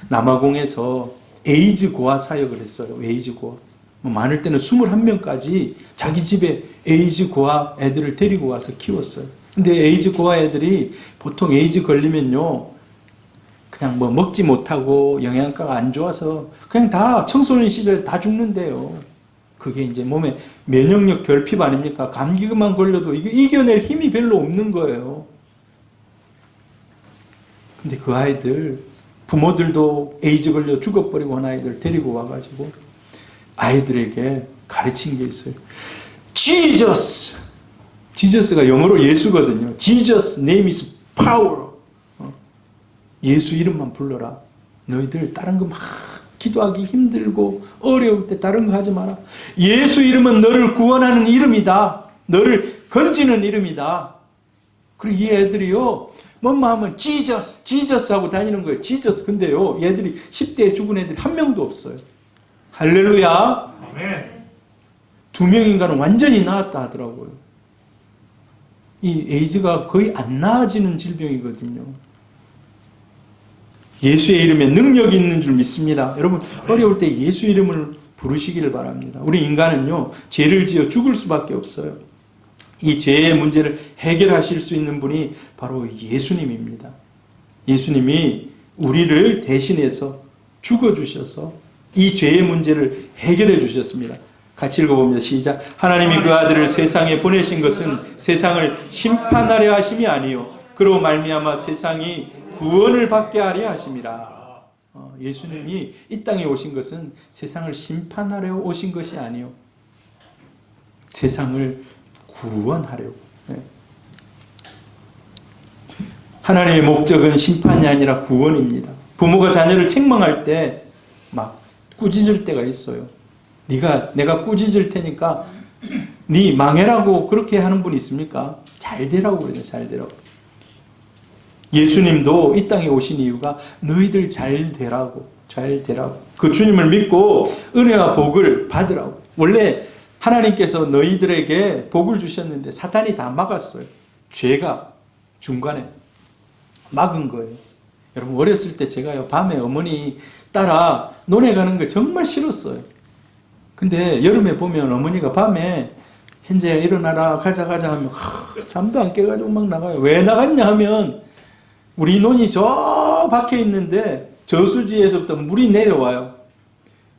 남아공에서 에이즈 고아 사역을 했어요. 에이즈 고아. 많을 때는 21명까지 자기 집에 에이즈 고아 애들을 데리고 와서 키웠어요. 근데 에이즈 고아 애들이 보통 에이즈 걸리면요, 그냥 먹지 못하고 영양가가 안 좋아서 그냥 다 청소년 시절에 다 죽는데요. 그게 이제 몸에 면역력 결핍 아닙니까? 감기만 걸려도 이게 이겨낼 힘이 별로 없는 거예요. 근데 그 아이들, 부모들도 에이즈 걸려 죽어버리고 한 아이들 데리고 와가지고 아이들에게 가르친 게 있어요. Jesus! 지저스가 영어로 예수거든요. Jesus name is power. 예수 이름만 불러라. 너희들 다른 거 막 기도하기 힘들고 어려울 때 다른 거 하지 마라. 예수 이름은 너를 구원하는 이름이다. 너를 건지는 이름이다. 그리고 이 애들이요, 뭐만 하면 지저스 하고 다니는 거예요. 지저스. 근데요, 얘들이 10대에 죽은 애들이 한 명도 없어요. 할렐루야. 아멘. 2명인가는 완전히 나았다 하더라고요. 이 에이즈가 거의 안 나아지는 질병이거든요. 예수의 이름에 능력이 있는 줄 믿습니다. 여러분, 어려울 때 예수 이름을 부르시기를 바랍니다. 우리 인간은요, 죄를 지어 죽을 수밖에 없어요. 이 죄의 문제를 해결하실 수 있는 분이 바로 예수님입니다. 예수님이 우리를 대신해서 죽어주셔서 이 죄의 문제를 해결해 주셨습니다. 같이 읽어봅니다. 시작. 하나님이 그 아들을 세상에 보내신 것은 세상을 심판하려 하심이 아니요 그로 말미암아 세상이 구원을 받게 하려 하심이라. 예수님이 이 땅에 오신 것은 세상을 심판하려 오신 것이 아니요, 세상을 구원하려고. 하나님의 목적은 심판이 아니라 구원입니다. 부모가 자녀를 책망할 때 막 꾸짖을 때가 있어요. 내가 꾸짖을 테니까 네 망해라고 그렇게 하는 분이 있습니까? 잘 되라고 그러죠. 잘 되라고. 예수님도 이 땅에 오신 이유가 너희들 잘 되라고, 잘 되라고. 그 주님을 믿고 은혜와 복을 받으라고. 원래 하나님께서 너희들에게 복을 주셨는데 사탄이 다 막았어요. 죄가 중간에 막은 거예요. 여러분, 어렸을 때 제가요, 밤에 어머니 따라 논에 가는 거 정말 싫었어요. 근데 여름에 보면 어머니가 밤에 현재야 일어나라 가자 하면 잠도 안 깨가지고 막 나가요. 왜 나갔냐 하면 우리 논이 저 밖에 있는데 저수지에서부터 물이 내려와요.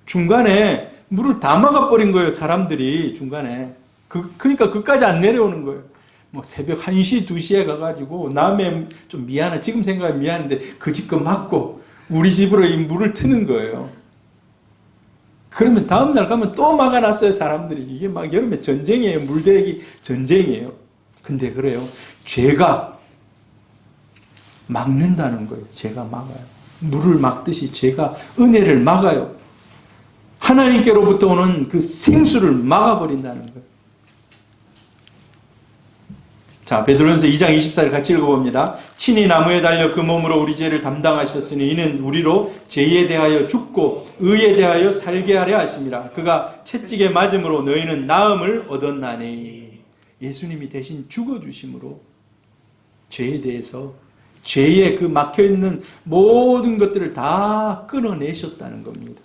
중간에 물을 다 막아버린 거예요. 사람들이 중간에. 그러니까 그까지 안 내려오는 거예요. 뭐 새벽 1시, 2시에 가가지고 남의 좀 미안해. 지금 생각하면 미안한데 그 집 거 막고 우리 집으로 이 물을 트는 거예요. 그러면 다음날 가면 또 막아놨어요. 사람들이. 이게 막 여름에 전쟁이에요. 물대기 전쟁이에요. 근데 그래요. 죄가 막는다는 거예요. 죄가 막아요. 물을 막듯이 죄가 은혜를 막아요. 하나님께로부터 오는 그 생수를 막아버린다는 거예요. 자, 베드로전서 2장 24절 같이 읽어봅니다. 친히 나무에 달려 그 몸으로 우리 죄를 담당하셨으니 이는 우리로 죄에 대하여 죽고 의에 대하여 살게 하려 하심이라. 그가 채찍에 맞음으로 너희는 나음을 얻었나니. 예수님이 대신 죽어주심으로 죄에 대해서, 죄에 그 막혀있는 모든 것들을 다 끊어내셨다는 겁니다.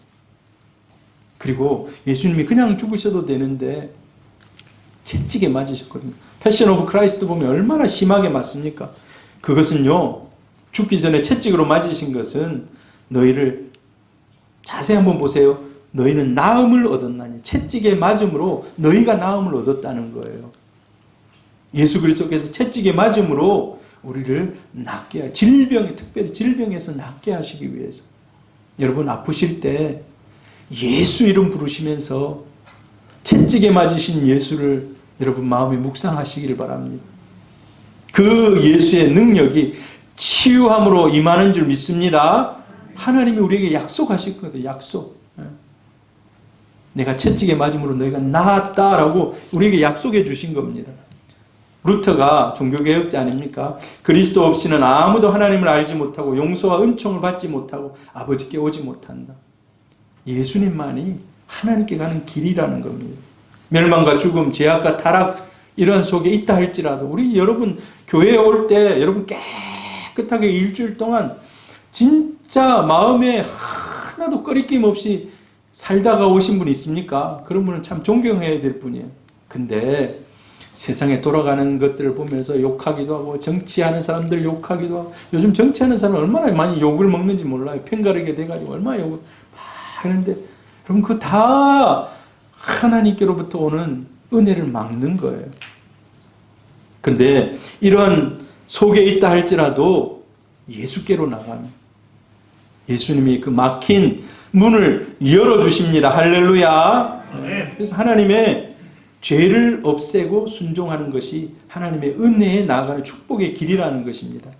그리고 예수님이 그냥 죽으셔도 되는데 채찍에 맞으셨거든요. 패션 오브 크라이스트 보면 얼마나 심하게 맞습니까? 그것은요, 죽기 전에 채찍으로 맞으신 것은 너희를, 자세히 한번 보세요. 너희는 나음을 얻었나니. 채찍에 맞음으로 너희가 나음을 얻었다는 거예요. 예수 그리스도께서 채찍에 맞음으로 우리를 낫게, 질병에, 특별히 질병에서 낫게 하시기 위해서. 여러분 아프실 때 예수 이름 부르시면서 채찍에 맞으신 예수를 여러분 마음에 묵상하시기를 바랍니다. 그 예수의 능력이 치유함으로 임하는 줄 믿습니다. 하나님이 우리에게 약속하셨거든요. 약속. 내가 채찍에 맞음으로 너희가 나았다라고 우리에게 약속해 주신 겁니다. 루터가 종교개혁자 아닙니까? 그리스도 없이는 아무도 하나님을 알지 못하고 용서와 은총을 받지 못하고 아버지께 오지 못한다. 예수님만이 하나님께 가는 길이라는 겁니다. 멸망과 죽음, 죄악과 타락 이런 속에 있다 할지라도 우리 여러분 교회에 올 때 여러분 깨끗하게 일주일 동안 진짜 마음에 하나도 꺼리낌 없이 살다가 오신 분 있습니까? 그런 분은 참 존경해야 될 분이에요. 근데 세상에 돌아가는 것들을 보면서 욕하기도 하고 정치하는 사람들 욕하기도 하고, 요즘 정치하는 사람은 얼마나 많이 욕을 먹는지 몰라요. 편가르게 돼가지고 얼마나 욕을 막 하는데, 그럼 그거 다 하나님께로부터 오는 은혜를 막는 거예요. 근데 이런 속에 있다 할지라도 예수께로 나가면 예수님이 그 막힌 문을 열어주십니다. 할렐루야. 그래서 하나님의 죄를 없애고 순종하는 것이 하나님의 은혜에 나아가는 축복의 길이라는 것입니다.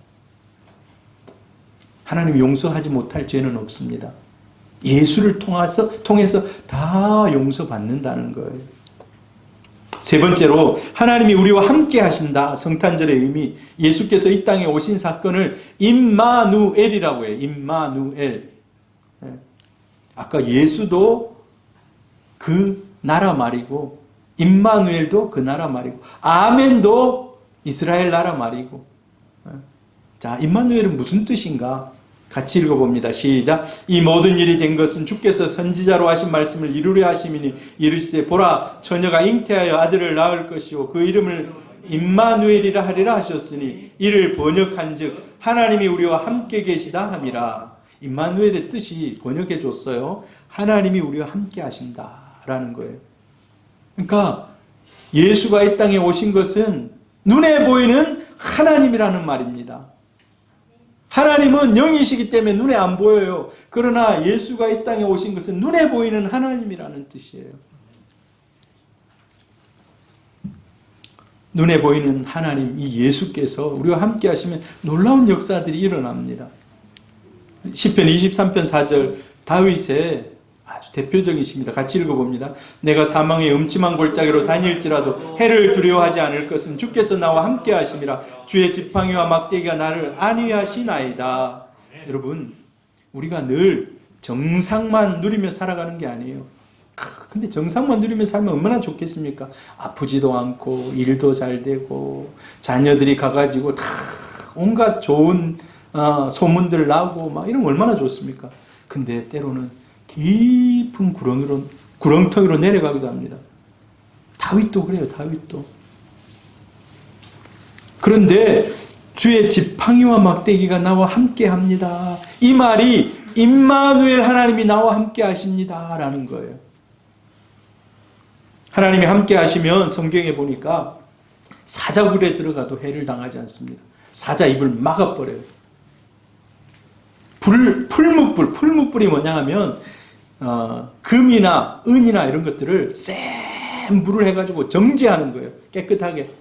하나님이 용서하지 못할 죄는 없습니다. 예수를 통해서 다 용서받는다는 거예요. 세 번째로 하나님이 우리와 함께 하신다. 성탄절의 의미, 예수께서 이 땅에 오신 사건을 임마누엘이라고 해요. 임마누엘. 아까 예수도 그 나라 말이고 임마누엘도 그 나라 말이고 아멘도 이스라엘 나라 말이고. 자, 임마누엘은 무슨 뜻인가? 같이 읽어봅니다. 시작. 이 모든 일이 된 것은 주께서 선지자로 하신 말씀을 이루려 하심이니 이르시되 보라 처녀가 잉태하여 아들을 낳을 것이요 그 이름을 임마누엘이라 하리라 하셨으니 이를 번역한즉 하나님이 우리와 함께 계시다 함이라. 임마누엘의 뜻이 번역해 줬어요. 하나님이 우리와 함께 하신다라는 거예요. 그러니까 예수가 이 땅에 오신 것은 눈에 보이는 하나님이라는 말입니다. 하나님은 영이시기 때문에 눈에 안 보여요. 그러나 예수가 이 땅에 오신 것은 눈에 보이는 하나님이라는 뜻이에요. 눈에 보이는 하나님, 이 예수께서 우리와 함께 하시면 놀라운 역사들이 일어납니다. 시편 23편 4절 다윗의 아주 대표적이십니다. 같이 읽어봅니다. 내가 사망의 음침한 골짜기로 다닐지라도 해를 두려워하지 않을 것은 주께서 나와 함께 하심이라. 주의 지팡이와 막대기가 나를 안위하시나이다. 여러분, 우리가 늘 정상만 누리며 살아가는 게 아니에요. 근데 정상만 누리며 살면 얼마나 좋겠습니까? 아프지도 않고 일도 잘 되고 자녀들이 가가지고 다 온갖 좋은 소문들 나고 막 이러면 얼마나 좋습니까? 근데 때로는 깊은 구렁텅이로 내려가기도 합니다. 다윗도 그래요. 다윗도. 그런데 주의 지팡이와 막대기가 나와 함께 합니다. 이 말이 임마누엘 하나님이 나와 함께 하십니다 라는 거예요. 하나님이 함께 하시면 성경에 보니까 사자굴에 들어가도 해를 당하지 않습니다. 사자 입을 막아버려요. 풀무불이 뭐냐 하면 금이나 은이나 이런 것들을 센 물을 해가지고 정제하는 거예요. 깨끗하게.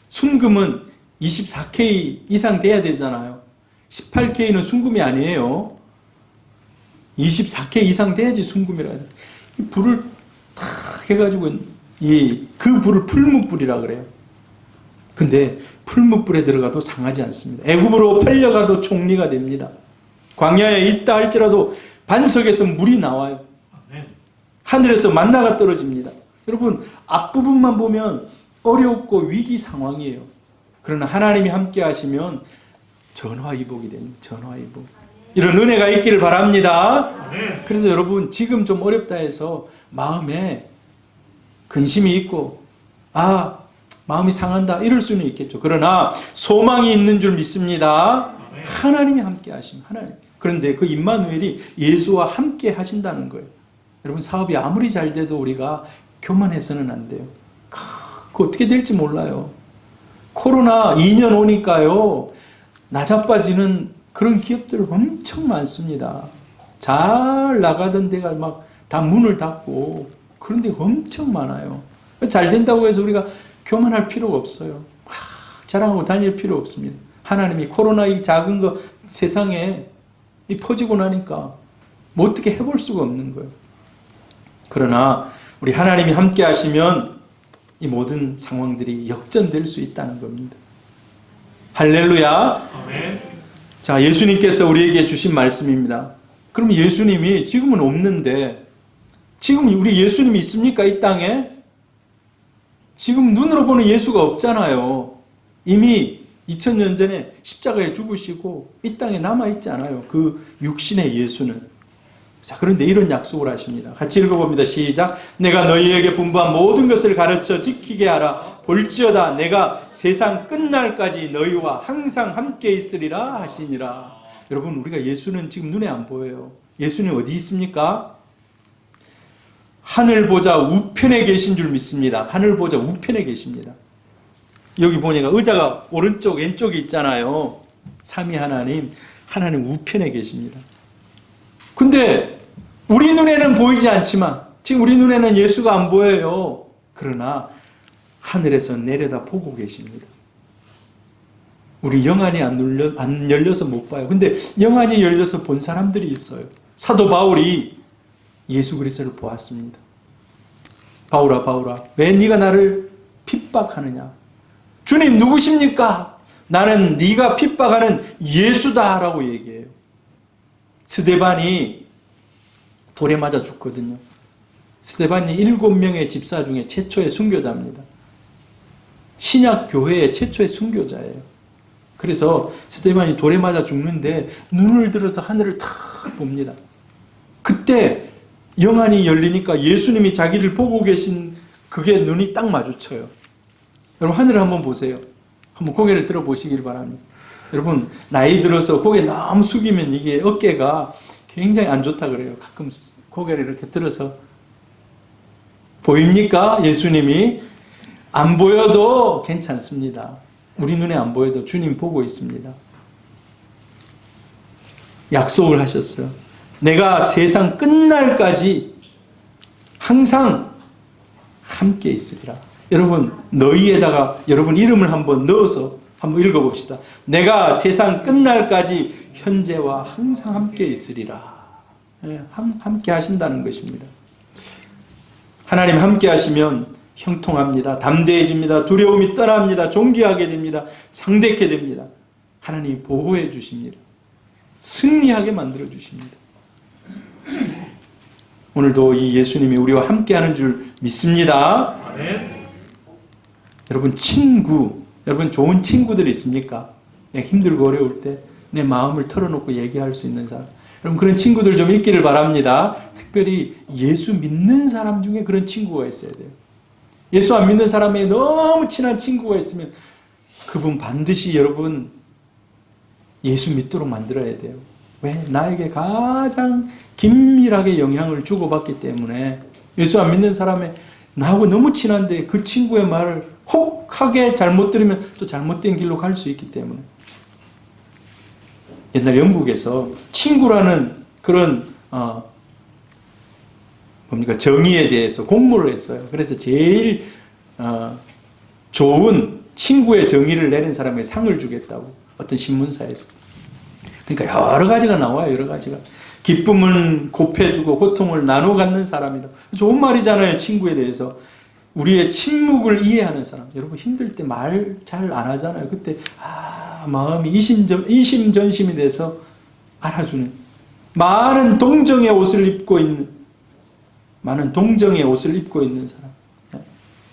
순금은 24K 이상 돼야 되잖아요. 18K는 순금이 아니에요. 24K 이상 돼야지 순금이라. 불을 탁 해가지고 그 불을 풀무불이라 그래요. 근데 풀무불에 들어가도 상하지 않습니다. 애굽으로 팔려가도 총리가 됩니다. 광야에 있다 할지라도 반석에서 물이 나와요. 하늘에서 만나가 떨어집니다. 여러분, 앞부분만 보면 어렵고 위기 상황이에요. 그러나 하나님이 함께 하시면 전화위복이 됩니다. 전화위복. 이런 은혜가 있기를 바랍니다. 그래서 여러분, 지금 좀 어렵다 해서 마음에 근심이 있고 마음이 상한다 이럴 수는 있겠죠. 그러나 소망이 있는 줄 믿습니다. 하나님이 함께 하시면 하나님. 그런데 그 임마누엘이 예수와 함께 하신다는 거예요. 여러분, 사업이 아무리 잘 돼도 우리가 교만해서는 안 돼요. 그 어떻게 될지 몰라요. 코로나 2년 오니까요, 나자빠지는 그런 기업들 엄청 많습니다. 잘 나가던 데가 막 다 문을 닫고 그런 데가 엄청 많아요. 잘 된다고 해서 우리가 교만할 필요가 없어요. 자랑하고 다닐 필요 없습니다. 하나님이 코로나 이 작은 거 세상에 퍼지고 나니까 뭐 어떻게 해볼 수가 없는 거예요. 그러나 우리 하나님이 함께 하시면 이 모든 상황들이 역전될 수 있다는 겁니다. 할렐루야. 아멘. 자, 예수님께서 우리에게 주신 말씀입니다. 그럼 예수님이 지금은 없는데, 지금 우리 예수님이 있습니까? 이 땅에? 지금 눈으로 보는 예수가 없잖아요. 이미 2000년 전에 십자가에 죽으시고 이 땅에 남아있지 않아요. 그 육신의 예수는. 자, 그런데 이런 약속을 하십니다. 같이 읽어봅니다. 시작. 내가 너희에게 분부한 모든 것을 가르쳐 지키게 하라. 볼지어다 내가 세상 끝날까지 너희와 항상 함께 있으리라 하시니라. 여러분, 우리가 예수는 지금 눈에 안 보여요. 예수님 어디 있습니까? 하늘 보좌 우편에 계신 줄 믿습니다. 하늘 보좌 우편에 계십니다. 여기 보니까 의자가 오른쪽 왼쪽에 있잖아요. 삼위 하나님, 하나님 우편에 계십니다. 근데 우리 눈에는 보이지 않지만, 지금 우리 눈에는 예수가 안 보여요. 그러나 하늘에서 내려다 보고 계십니다. 우리 영안이 안 열려서 못 봐요. 근데 영안이 열려서 본 사람들이 있어요. 사도 바울이 예수 그리스도를 보았습니다. 바울아, 바울아, 왜 네가 나를 핍박하느냐? 주님 누구십니까? 나는 네가 핍박하는 예수다라고 얘기해요. 스데반이 돌에 맞아 죽거든요. 스데반이 7명의 집사 중에 최초의 순교자입니다. 신약 교회의 최초의 순교자예요. 그래서 스데반이 돌에 맞아 죽는데 눈을 들어서 하늘을 탁 봅니다. 그때 영안이 열리니까 예수님이 자기를 보고 계신 그게 눈이 딱 마주쳐요. 여러분, 하늘을 한번 보세요. 한번 고개를 들어 보시길 바랍니다. 여러분, 나이 들어서 고개 너무 숙이면 이게 어깨가 굉장히 안 좋다 그래요. 가끔 고개를 이렇게 들어서 보입니까? 예수님이 안 보여도 괜찮습니다. 우리 눈에 안 보여도 주님 보고 있습니다. 약속을 하셨어요. 내가 세상 끝날까지 항상 함께 있으리라. 여러분, 너희에다가 여러분 이름을 한번 넣어서 한번 읽어봅시다. 내가 세상 끝날까지 현재와 항상 함께 있으리라. 함께 하신다는 것입니다. 하나님 함께 하시면 형통합니다. 담대해집니다. 두려움이 떠납니다. 존귀하게 됩니다. 상대케 됩니다. 하나님이 보호해 주십니다. 승리하게 만들어 주십니다. 오늘도 이 예수님이 우리와 함께하는 줄 믿습니다. 아멘. 여러분, 여러분 좋은 친구들이 있습니까? 힘들고 어려울 때 내 마음을 털어놓고 얘기할 수 있는 사람. 여러분, 그런 친구들 좀 있기를 바랍니다. 특별히 예수 믿는 사람 중에 그런 친구가 있어야 돼요. 예수 안 믿는 사람에 너무 친한 친구가 있으면 그분 반드시 여러분 예수 믿도록 만들어야 돼요. 왜? 나에게 가장 긴밀하게 영향을 주고받기 때문에. 예수 안 믿는 사람에 나하고 너무 친한데 그 친구의 말을 혹하게 잘못 들으면 또 잘못된 길로 갈 수 있기 때문에. 옛날 영국에서 친구라는 그런 정의에 대해서 공부를 했어요. 그래서 제일 좋은 친구의 정의를 내는 사람에게 상을 주겠다고 어떤 신문사에서. 그러니까 여러 가지가 나와요. 여러 가지가. 기쁨은 곱해주고 고통을 나눠 갖는 사람이다. 좋은 말이잖아요. 친구에 대해서. 우리의 침묵을 이해하는 사람. 여러분 힘들 때 말 잘 안 하잖아요. 그때 마음이 이심전심이 돼서 알아주는. 많은 동정의 옷을 입고 있는 사람.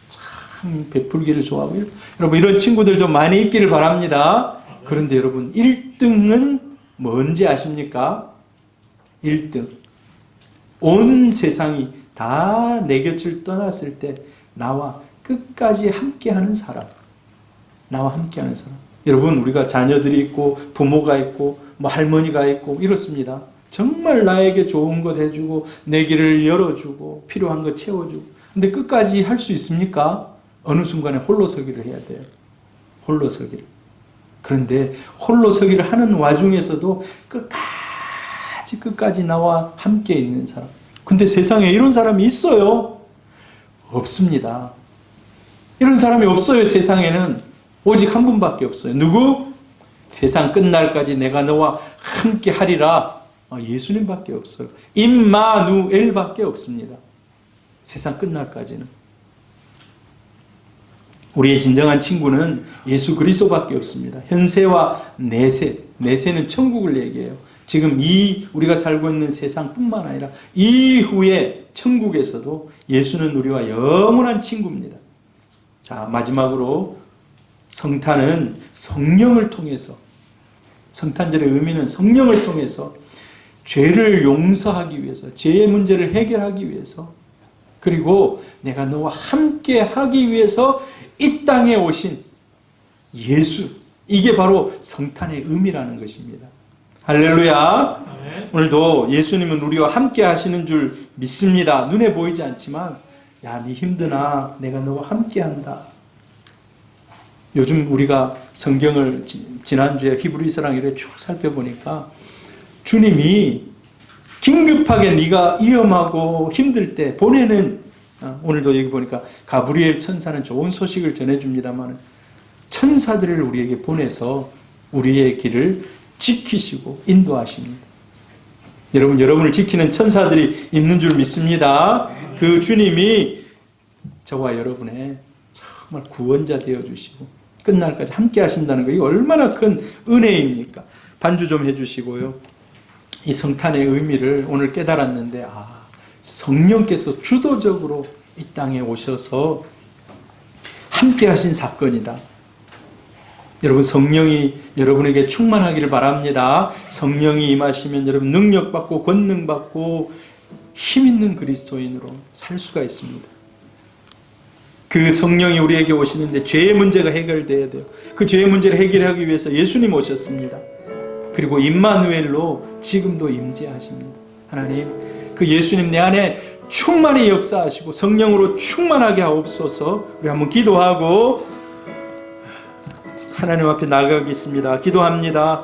참 베풀기를 좋아하고요. 여러분 이런 친구들 좀 많이 있기를 바랍니다. 그런데 여러분 1등은 뭔지 아십니까? 1등. 온 세상이 다 내 곁을 떠났을 때 나와 끝까지 함께하는 사람. 나와 함께하는 사람. 여러분 우리가 자녀들이 있고 부모가 있고 할머니가 있고 이렇습니다. 정말 나에게 좋은 것 해주고 내 길을 열어주고 필요한 것 채워주고. 근데 끝까지 할 수 있습니까? 어느 순간에 홀로 서기를 해야 돼요. 홀로 서기를. 그런데 홀로 서기를 하는 와중에서도 끝까지 나와 함께 있는 사람. 근데 세상에 이런 사람이 있어요? 없습니다. 이런 사람이 없어요. 세상에는 오직 한 분밖에 없어요. 누구? 세상 끝날까지 내가 너와 함께 하리라. 예수님밖에 없어요. 임마누엘밖에 없습니다. 세상 끝날까지는. 우리의 진정한 친구는 예수 그리스도밖에 없습니다. 현세와 내세, 내세는 천국을 얘기해요. 지금 우리가 살고 있는 세상뿐만 아니라 이후에 천국에서도 예수는 우리와 영원한 친구입니다. 자, 마지막으로 성탄은 성령을 통해서, 성탄절의 의미는 성령을 통해서 죄를 용서하기 위해서, 죄의 문제를 해결하기 위해서, 그리고 내가 너와 함께 하기 위해서 이 땅에 오신 예수, 이게 바로 성탄의 의미라는 것입니다. 할렐루야. 네. 오늘도 예수님은 우리와 함께 하시는 줄 믿습니다. 눈에 보이지 않지만 야, 네 힘드나 내가 너와 함께 한다. 요즘 우리가 성경을 지난주에 히브리서랑 이렇게 쭉 살펴보니까 주님이 긴급하게 네가 위험하고 힘들 때 보내는, 오늘도 여기 보니까 가브리엘 천사는 좋은 소식을 전해줍니다만 천사들을 우리에게 보내서 우리의 길을 지키시고 인도하십니다. 여러분을 지키는 천사들이 있는 줄 믿습니다. 그 주님이 저와 여러분의 정말 구원자 되어주시고 끝날까지 함께 하신다는 거, 이거 얼마나 큰 은혜입니까? 반주 좀 해주시고요. 이 성탄의 의미를 오늘 깨달았는데, 성령께서 주도적으로 이 땅에 오셔서 함께 하신 사건이다. 여러분, 성령이 여러분에게 충만하기를 바랍니다. 성령이 임하시면 여러분 능력받고 권능받고 힘있는 그리스도인으로 살 수가 있습니다. 그 성령이 우리에게 오시는데 죄의 문제가 해결돼야 돼요. 그 죄의 문제를 해결하기 위해서 예수님 오셨습니다. 그리고 임마누엘로 지금도 임재하십니다. 하나님, 그 예수님 내 안에 충만히 역사하시고 성령으로 충만하게 하옵소서. 우리 한번 기도하고 하나님 앞에 나가겠습니다. 기도합니다.